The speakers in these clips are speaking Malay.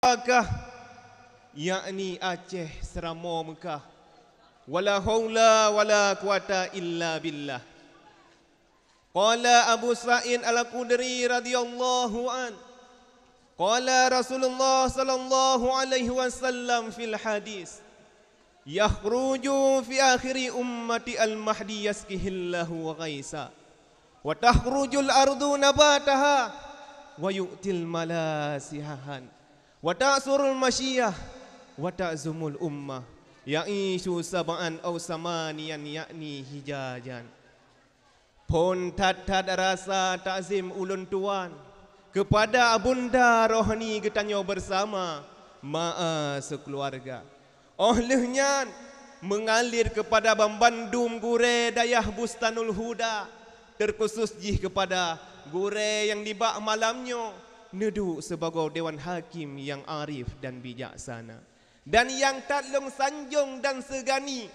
Mekah, yakni Aceh Seramo Mekah. Wala haula wala quwata illa billah. Qala Abu Sa'id Al-Khudri radhiyallahu an. Qala Rasulullah sallallahu alaihi wasallam fil hadis. Yakhruju fi akhiri ummati al-mahdi yaskihillahu ghaisa. Wa takhrujul ardu nabataha wa yu'til malasihahan. Wa ta'surul masyiyah wa ta'zumul ummah. Ya'ishu sab'an aw samaniyan yakni hijajan. Pun tad rasa takzim ulun tuan kepada abunda rohani getanyo bersama ma'a sekeluarga. Olehnya mengalir kepada Bambandum Gure Dayah Bustanul Huda, terkhusus jih kepada Gure yang dibak malamnya neduk sebagai Dewan Hakim yang arif dan bijaksana, dan yang taklong sanjung dan segani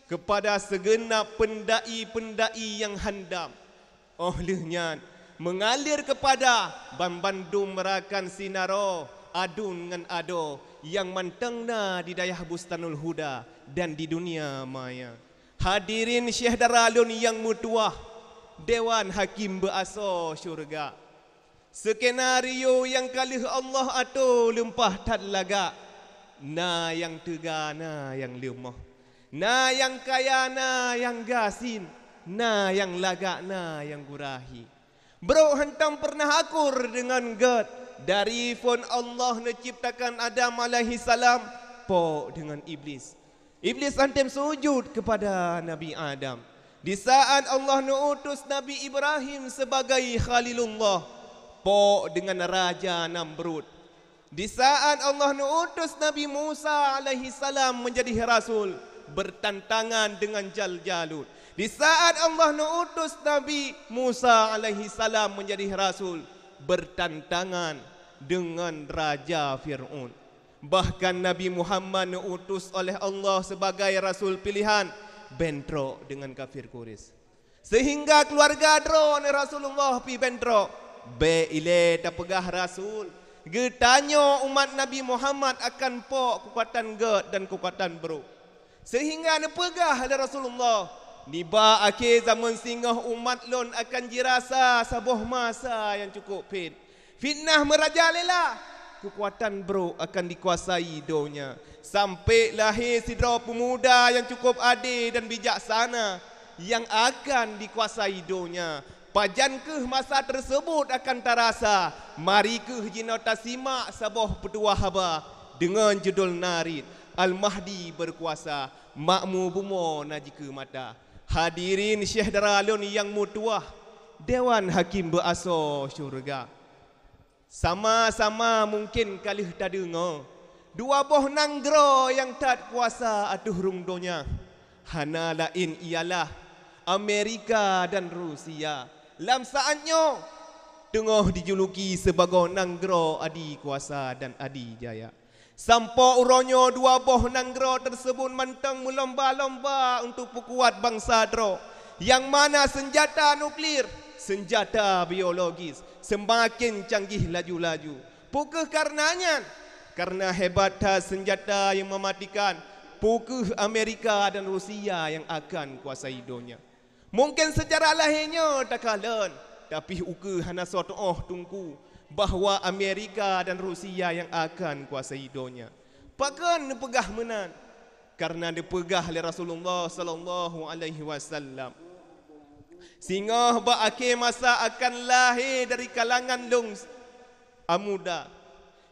kepada segenap pendai-pendai yang handam. Olehnya mengalir kepada Bambandum Merakan Sinaro adun dengan ado yang mantengna di Dayah Bustanul Huda dan di dunia maya. Hadirin Syekh Daralun yang mutuah, Dewan Hakim Beaso Syurga. Skenario yang kalih Allah ato lempah tad laga. Na yang tega, na yang lemah. Na yang kaya, na yang gasin. Na yang laga, na yang gurahi. Bro hantam pernah akur dengan God. Dari pun Allah menciptakan Adam alaihi salam po dengan iblis. Iblis antem sujud kepada Nabi Adam. Di saat Allah mengutus Nabi Ibrahim sebagai Khalilullah po dengan Raja Namrud. Di saat Allah mengutus Nabi Musa alaihi salam menjadi rasul bertantangan dengan Jalut. Di saat Allah mengutus Nabi Musa alaihi salam menjadi rasul bertantangan dengan Raja Fir'aun. Bahkan Nabi Muhammad diutus oleh Allah sebagai rasul pilihan bentrok dengan kafir Quraisy. Sehingga keluarga dro ni Rasulullah pi bentrok. Be ile tak pegah rasul. Getanyo umat Nabi Muhammad akan pok kekuatan God dan kekuatan bro. Sehingga ne pegah oleh Rasulullah. Niba akhir zaman singgah umat lon akan dirasa sabuh masa yang cukup fitnah merajalela. Kekuatan bro akan dikuasai donya. Sampai lahir sidra pemuda yang cukup adil dan bijaksana yang akan dikuasai donya. Pajan ke masa tersebut akan terasa. Mari ke jinota simak sabuh petua haba dengan judul narid Al-Mahdi berkuasa, makmu bumo najike mata. Hadirin Syekh Daralun yang mutuah, Dewan Hakim Beaso Syurga. Sama-sama mungkin kalih tak dengar dua boh nanggro yang tak kuasa atuh rung donya. Hana lain ialah Amerika dan Rusia. Lam saatnya tengah dijuluki sebagai nanggro adi kuasa dan adi jaya. Sampai uronyo dua boh nanggro tersebut mantang melomba-lomba untuk perkuat bangsa dro. Yang mana senjata nuklir, senjata biologis semakin canggih laju-laju. Pukul karenanya, karena hebatnya senjata yang mematikan, pukul Amerika dan Rusia yang akan kuasai dunia. Mungkin sejarah lahirnya tak kalah, tapi uke hana suatu tunggu bahawa Amerika dan Rusia yang akan kuasai dunia. Pakan pegah menan karena dipegah oleh Rasulullah sallallahu alaihi wasallam. Sehingga akhir masa akan lahir dari kalangan long amuda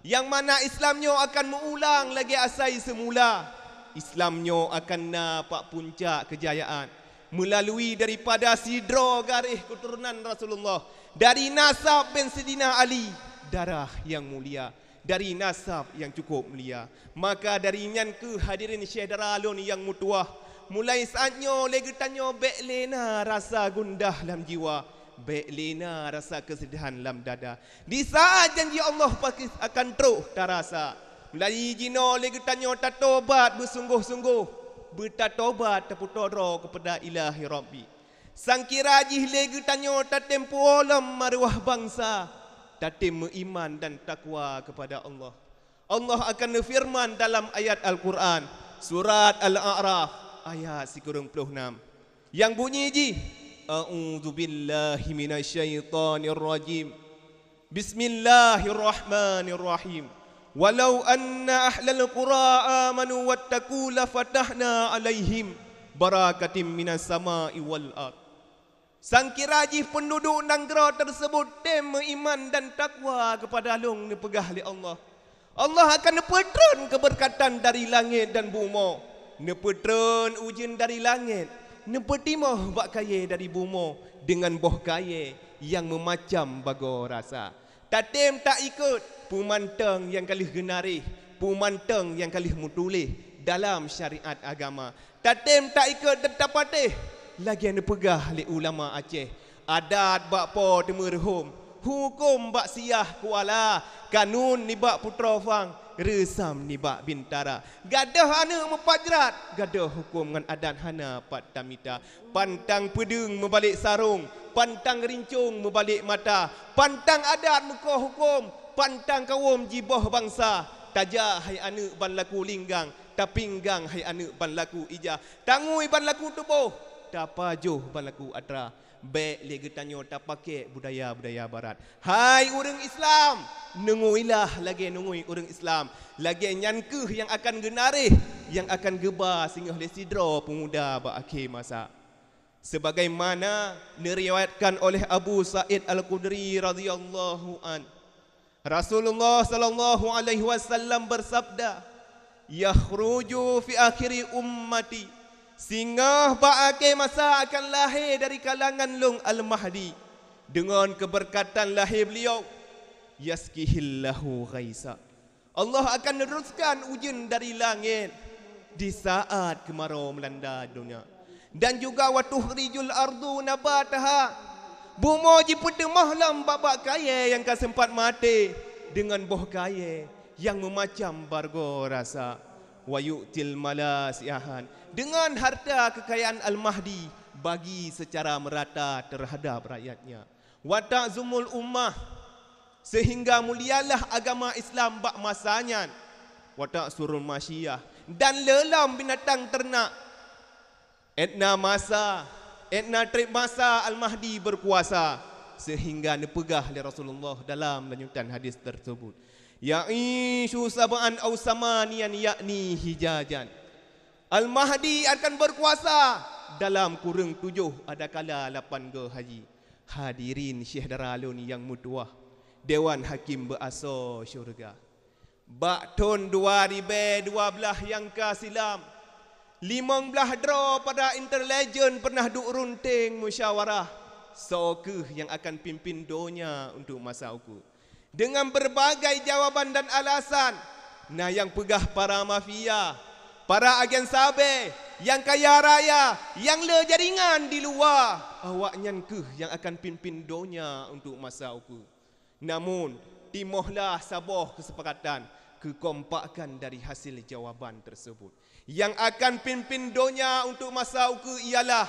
yang mana Islamnya akan mengulang lagi asai semula. Islamnya akan nampak puncak kejayaan melalui daripada sidro garis keturunan Rasulullah. Dari nasab bin Sidina Ali, darah yang mulia, dari nasab yang cukup mulia. Maka dari nyan ke hadirin Syekh Daralun yang mutuah, mulai saatnya legetannya beklena rasa gundah dalam jiwa, beklena rasa kesedihan dalam dada. Di saat janji Allah akan terus terasa. Mulai jino legetannya tak tobat bersungguh-sungguh, bertatobat terputoro kepada Ilahi Rabbi. Sang kirajih legi tanyo tatem puolam maruah bangsa, tatem iman dan takwa kepada Allah. Allah akan firman dalam ayat Al-Quran, surat Al-A'raf ayat 96, yang bunyi ji, A'udzubillahi minasyaitonirrajim, Bismillahirrahmanirrahim. Walau anna ahlal qura amanu wattaqu lafatahna alaihim barakatim minas sama'i wal ard. Sangkiraji penduduk negara tersebut dem beriman dan takwa kepada long nepegah oleh Allah. Allah akan nepetron keberkatan dari langit dan bumi. Nepetron ujian dari langit, nepetimah bak kaya dari bumi dengan boh kaya yang memacam bago rasa. Tatem tak ikut pemantang yang kalih genarih, pemantang yang kalih mutulih dalam syariat agama. Tatem tak ikut tetap patih lagi yang dipegah oleh ulama Aceh. Adat bak po temerhum, hukum bak siah kuala, kanun ni bak putra fang, resam ni bak bintara. Gadah anak mempajrat, gadah hukum dengan adat hana pat tamita. Pantang pedeng membalik sarung, pantang rincung membalik mata, pantang adat muka hukum, pantang kawum jibah bangsa. Tajak hai anak ban laku linggang, tapinggang hai anak ban laku ijah. Tangui ban laku tubuh, tapajuh ban laku atra. Baik lega tanya tak pakai budaya-budaya barat. Hai orang Islam, nenguilah lagi nungui orang Islam. Lagi nyankeh yang akan genarih, yang akan gebar sehingga lesidra pemuda berakhir masa. Sebagaimana diriwayatkan oleh Abu Sa'id Al-Khudri radhiyallahu an, Rasulullah sallallahu alaihi wasallam bersabda, "Yakhruju fi akhiri ummati", singgah ba'ake masa akan lahir dari kalangan long Al-Mahdi dengan keberkatan lahir beliau, yaskihillahu ghaisa, Allah akan meneruskan ujian dari langit di saat kemarau melanda dunia. Dan juga watuhrijul ardu nabataha, bumi jipeda mahlam babak kaya yang kesempat mati dengan boh kaya yang memacam bargo rasa. Wa yu'til malasiahan, dengan harta kekayaan Al-Mahdi bagi secara merata terhadap rakyatnya. Wa ta'zumul ummah, sehingga mulialah agama Islam bak masanya. Wa ta'surul masyiyah, dan lelam binatang ternak. Etna masa, etna trip masa Al-Mahdi berkuasa, sehingga dipegah oleh Rasulullah dalam lanjutan hadis tersebut. Ya'ishu sab'an aw samanian yakni hijajan. Al-Mahdi akan berkuasa dalam kurung 7 ada kala 8 ke haji. Hadirin Syekh Daralun yang mutuah, Dewan Hakim berasa syurga. Bak tahun 2012 yang kasilam, 15 draw pada Interlegend pernah duk runting musyawarah sokeh yang akan pimpin dunia untuk masa uku. Dengan berbagai jawaban dan alasan. Nah, yang pegah para mafia, para agen sabe, yang kaya raya, yang le jaringan di luar, awaknya keh yang akan pimpin dunia untuk masa uku. Namun, timohlah saboh kesepakatan, kekompakan dari hasil jawaban tersebut. Yang akan pimpin dunia untuk masa uku ialah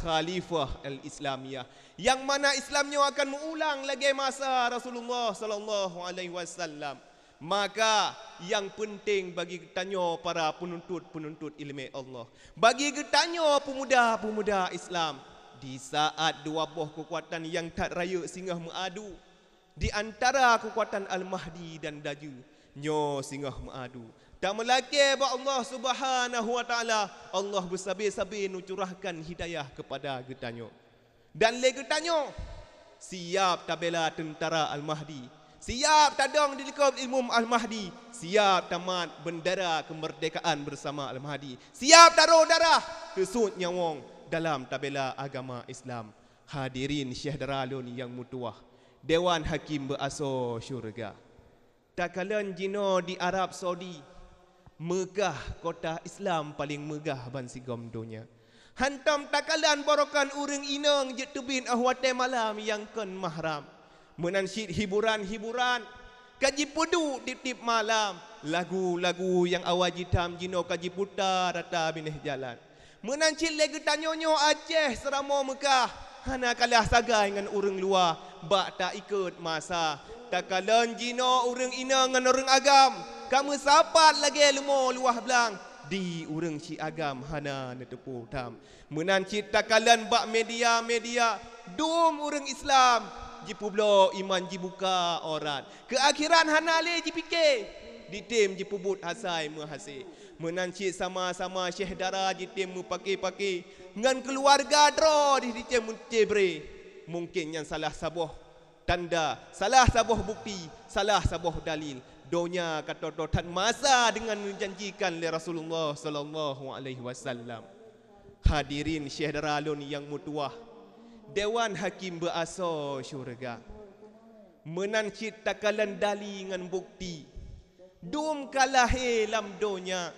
Khalifah Al-Islamiyah, yang mana Islamnya akan mengulang lagi masa Rasulullah sallallahu alaihi wasallam. Maka yang penting bagi tanya para penuntut-penuntut ilmu Allah, bagi tanya pemuda-pemuda Islam, di saat dua buah kekuatan yang tak raya singgah mengadu, di antara kekuatan Al-Mahdi dan Daju, nyo singgah mengadu. Tak melaki ba Allah Subhanahu wa taala, Allah bersabar-sabar nucurahkan hidayah kepada getanyo. Dan le getanyo siap tabela tentara Al-Mahdi, siap tadong di likop ilmu Al-Mahdi, siap tamat bendera kemerdekaan bersama Al-Mahdi, siap taruh darah kesut nyawang dalam tabela agama Islam. Hadirin Syekh Daralun yang mutuah, Dewan Hakim berasa syurga. Takalan jino di Arab Saudi, megah kota Islam paling megah bansigam dunia. Hantam takalan borokan urang inang je tebin ahwate malam yang ken mahram. Menansyid hiburan-hiburan, kaji pudu tip-tip malam, lagu-lagu yang awajitam jino kaji putar rata binih jalan. Menansyid lagi tanyonyo Aceh seramo Mekah, hana kalah sagai dengan urang luar, bak tak ikut masa. Takalan jino urang inang dengan urang agam, kamu sapat lagi lumo luah belang di urang ci agam hana netepu tam menan cita kalian bak media dum urang Islam jipublo iman jibuka orat ke akhiran hana le jipike ditem jipubut hasai muhasi menan cit sama-sama Syekh Dara jitem mu paki ngan keluarga dro di ditem cebre mungkin yang salah sabuh tanda, salah sabuh bukti, salah sabuh dalil. Donya kata tan masa dengan menjanjikan oleh Rasulullah sallallahu alaihi wasallam. Hadirin Syekh Daralun yang mutuah, Dewan Hakim berasa syurga. Menan cita kalan dali dengan bukti. Dum kalah lam donya.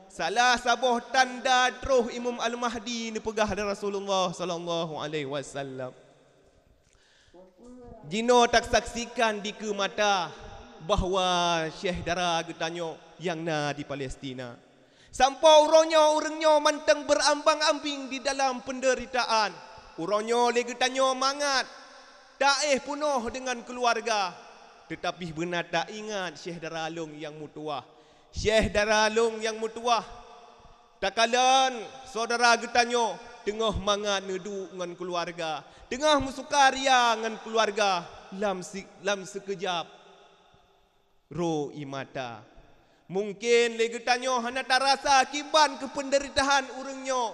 Salah sabuh tanda teruh Imam Al-Mahdi ni pegah dari Rasulullah sallallahu alaihi wasallam. Jino tak saksikan di ke mata bahawa Syekh Dara getanyo yang na di Palestina. Sampai urangnya mantang berambang-ambing di dalam penderitaan. Urangnya le getanyo mangat. Tak penuh dengan keluarga. Tetapi benar tak ingat Syekh Daralung yang mutuah. Syekh Daralung yang mutuah. Tak kalan saudara getanyo tengah mangat nedu dengan keluarga, tengah musukaria dengan keluarga, lam sekejap roh imata. Mungkin legetanyo hana tarasa akibat kependeritaan urangnya.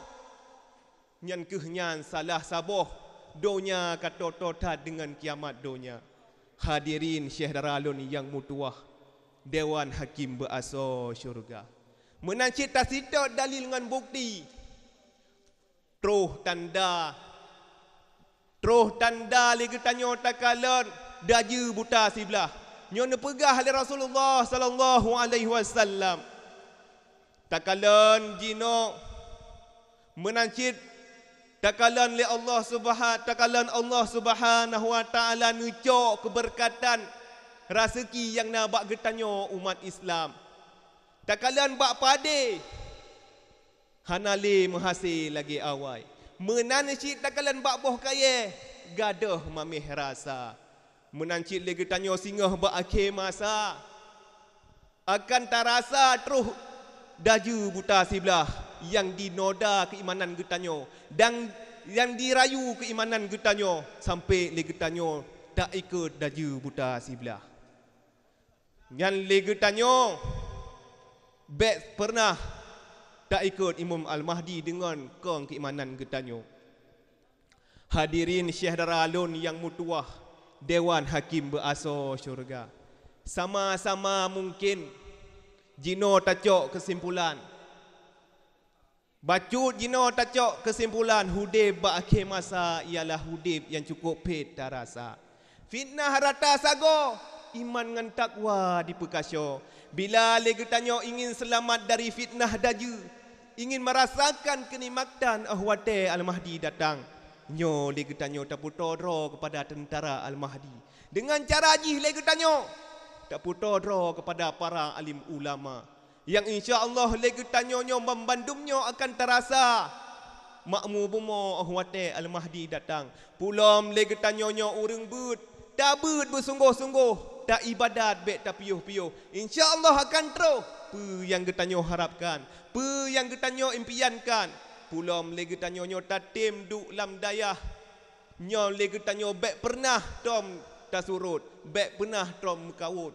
Nyan kehnyan salah saboh donya kata totat dengan kiamat donya. Hadirin Syekh Daralun yang mutuah, Dewan Hakim berasa syurga. Menancit tak sitok dalil dengan bukti. Troh tanda lagi tanya takalan daju buta sebelah. Nyon pegah oleh Rasulullah sallallahu alaihi wasallam. Takalan jino menancit takalan li Allah Subhanahu wa taala nucok keberkatan rezeki yang nak bak getanyo umat Islam. Takalan bak pade hanali menghasil lagi awai. Menancit takalan bak boh kaya gadah mamih rasa. Menancit lagi tanya singgah bak akhir masa. Akan terasa terus daju buta sebelah yang dinoda keimanan getanyo dan yang dirayu keimanan getanyo sampai lagi getanyo tak ikut daju buta sebelah. Yang lagi getanyo bet pernah tak ikut Imam Al-Mahdi dengan kong keimanan getanyo. Hadirin Syekh Daralun yang mutuah, Dewan Hakim berasa syurga. Sama-sama mungkin jino tacok kesimpulan. Bacut jino tacok kesimpulan hudib berakhir masa ialah hudib yang cukup pet tarasa. Fitnah rata sago, iman dengan takwa diperkasyo. Bila legetanyo ingin selamat dari fitnah daju, ingin merasakan kenikmatan ahwate Al-Mahdi datang, nyo legetanyo tak putodro kepada tentara Al-Mahdi. Dengan cara jih legetanyo tak putodro kepada para alim ulama yang insya-Allah legetanyo nyo membandumnyo akan terasa makmu bumo ahwate Al-Mahdi datang. Pulam legetanyo nyo urang but, tak but bersungguh-sungguh, tak ibadat bet tak piuh-piuh. InsyaAllah akan terus. Yang getanyo harapkan, yang getanyo impiankan. Pulam le getanyo nyo tatim duk lam dayah. Nyo le getanyo bet pernah tom tasurut, bet pernah tom kawut.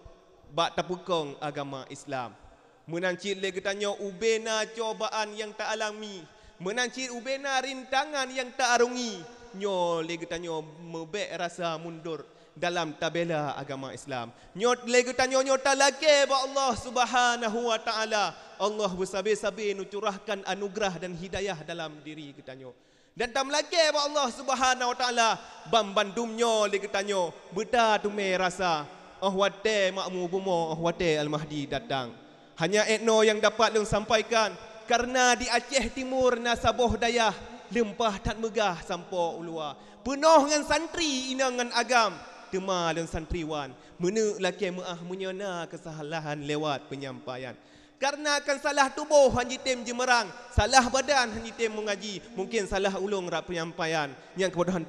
Bak tapukong agama Islam. Menancit le getanyo ubena cobaan yang tak alami. Menancit ubena rintangan yang tak arungi. Nyo le getanyo mebek rasa mundur dalam tabela agama Islam. Nyot lagi tanya nyota lagi ba Allah Subhanahu wa taala. Allah bersabar-sabar nucurahkan anugerah dan hidayah dalam diri kita nyo. Dan tam lagi ba Allah Subhanahu wa taala bambandumnyo lagi tanya beta tu me rasa ahwate makmu bumo ahwate Al-Mahdi datang. Hanya etno yang dapat leng sampaikan karena di Aceh Timur nasaboh dayah lempah tak megah sampo ulua. Penuh dengan santri ina dengan agam. Tema dan santriwan menu laki maah menyana kesalahan lewat penyampaian. Karena akan salah tubuh hanjitim jemerang, salah badan hanjitim mengaji, mungkin salah ulung rak penyampaian yang kebodohan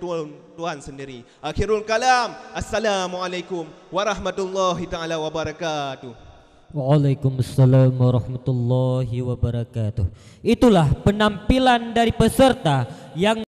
Tuhan sendiri. Akhirul kalam, assalamualaikum warahmatullahi taala wabarakatuh. Waalaikumsalam warahmatullahi wabarakatuh. Itulah penampilan dari peserta yang